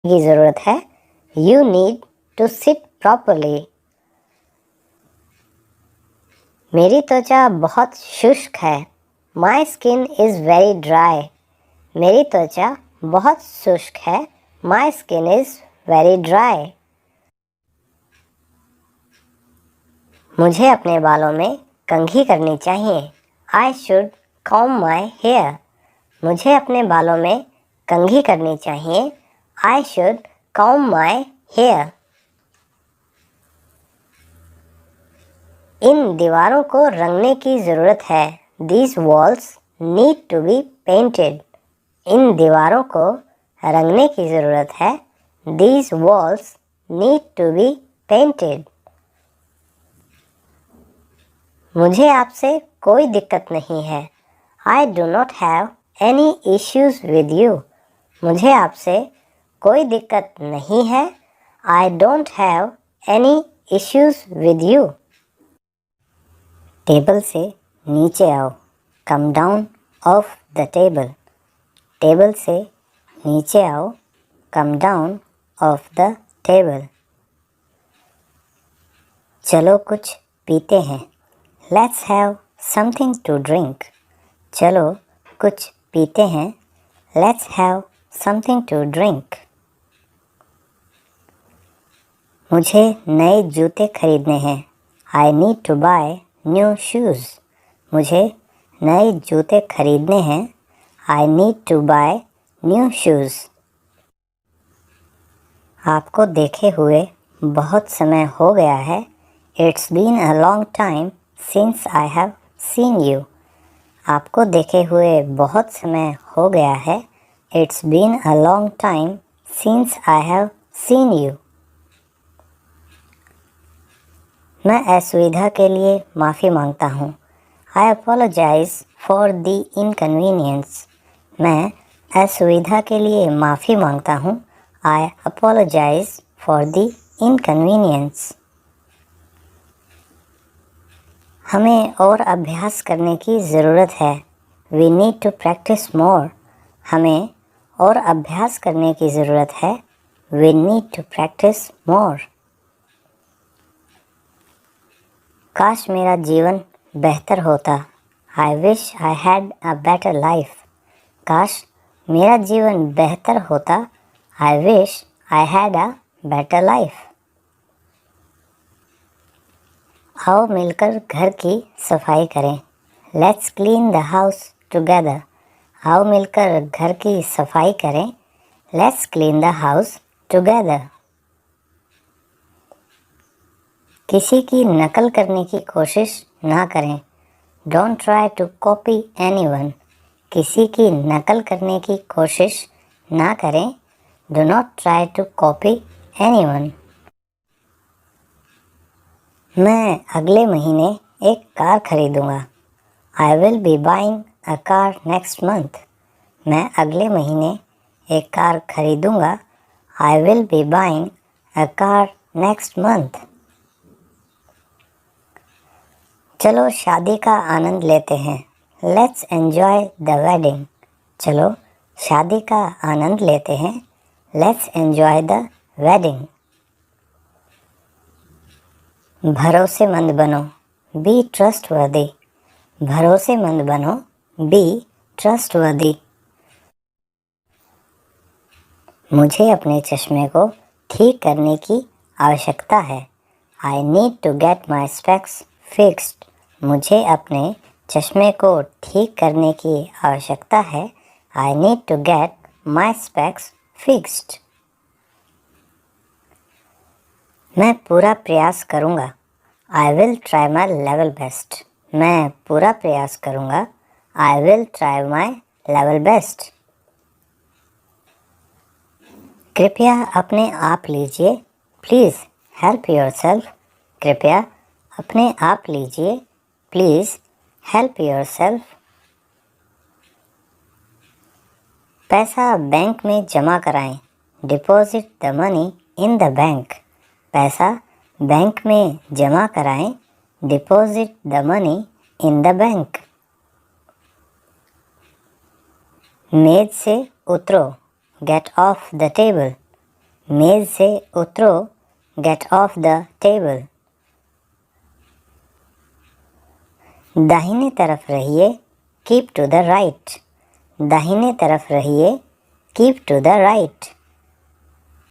की ज़रूरत है। You need to sit properly. मेरी त्वचा बहुत शुष्क है। My skin is very dry. मेरी त्वचा बहुत शुष्क है। My skin is very dry. मुझे अपने बालों में कंघी करनी चाहिए। I should comb my hair. मुझे अपने बालों में कंघी करनी चाहिए। I should comb my hair. इन दीवारों को रंगने की ज़रूरत है। These walls need to be painted. इन दीवारों को रंगने की ज़रूरत है। These walls need to be painted. मुझे आपसे कोई दिक्कत नहीं है। I do not have any issues with you. मुझे आपसे कोई दिक्कत नहीं है। I don't have any issues with you. Table से नीचे आओ। Come down off the table. Table से नीचे आओ। Come down off the table. चलो कुछ पीते हैं। Let's have something to drink. चलो कुछ पीते हैं। Let's have something to drink. मुझे नए जूते खरीदने हैं। I need to buy new shoes. मुझे नए जूते खरीदने हैं। I need to buy new shoes. आपको देखे हुए बहुत समय हो गया है। It's been a long time since I have seen you. आपको देखे हुए बहुत समय हो गया है। It's been a long time since I have seen you. मैं असुविधा के लिए माफ़ी मांगता हूँ। I apologize for the inconvenience. मैं असुविधा के लिए माफ़ी मांगता हूँ। I apologize for the inconvenience. हमें और अभ्यास करने की ज़रूरत है। We need to practice more. हमें और अभ्यास करने की ज़रूरत है। We need to practice more. काश मेरा जीवन बेहतर होता। I wish I had a better life. काश मेरा जीवन बेहतर होता। I wish I had a better life. आओ मिलकर घर की सफाई करें। Let's clean the house together. आओ मिलकर घर की सफाई करें। Let's clean the house together. किसी की नकल करने की कोशिश ना करें। Don't try to copy anyone. किसी की नकल करने की कोशिश ना करें। Do not try to copy anyone. मैं अगले महीने एक car खरीदूँगा। I will be buying a car next month. मैं अगले महीने एक car खरीदूँगा। I will be buying a car next month. चलो शादी का आनंद लेते हैं। Let's enjoy the wedding. चलो शादी का आनंद लेते हैं। Let's enjoy the wedding. भरोसेमंद बनो। Be trustworthy. भरोसेमंद बनो। Be trustworthy. मुझे अपने चश्मे को ठीक करने की आवश्यकता है। I need to get my specs fixed. मुझे अपने चश्मे को ठीक करने की आवश्यकता है। I need to get my specs fixed. मैं पूरा प्रयास करूँगा। I will try my level best. मैं पूरा प्रयास करूँगा। I will try my level best. कृपया अपने आप लीजिए। Please help yourself. कृपया अपने आप लीजिए। Please help yourself. पैसा बैंक में जमा कराएं। Deposit the money in the bank. पैसा बैंक में जमा कराएं। Deposit the money in the bank. मेज से उतरो। Get off the table. मेज़ से उतरो, गेट ऑफ द टेबल। दाहिने तरफ रहिए, कीप टू द राइट। दाहिने तरफ रहिए, कीप टू द राइट।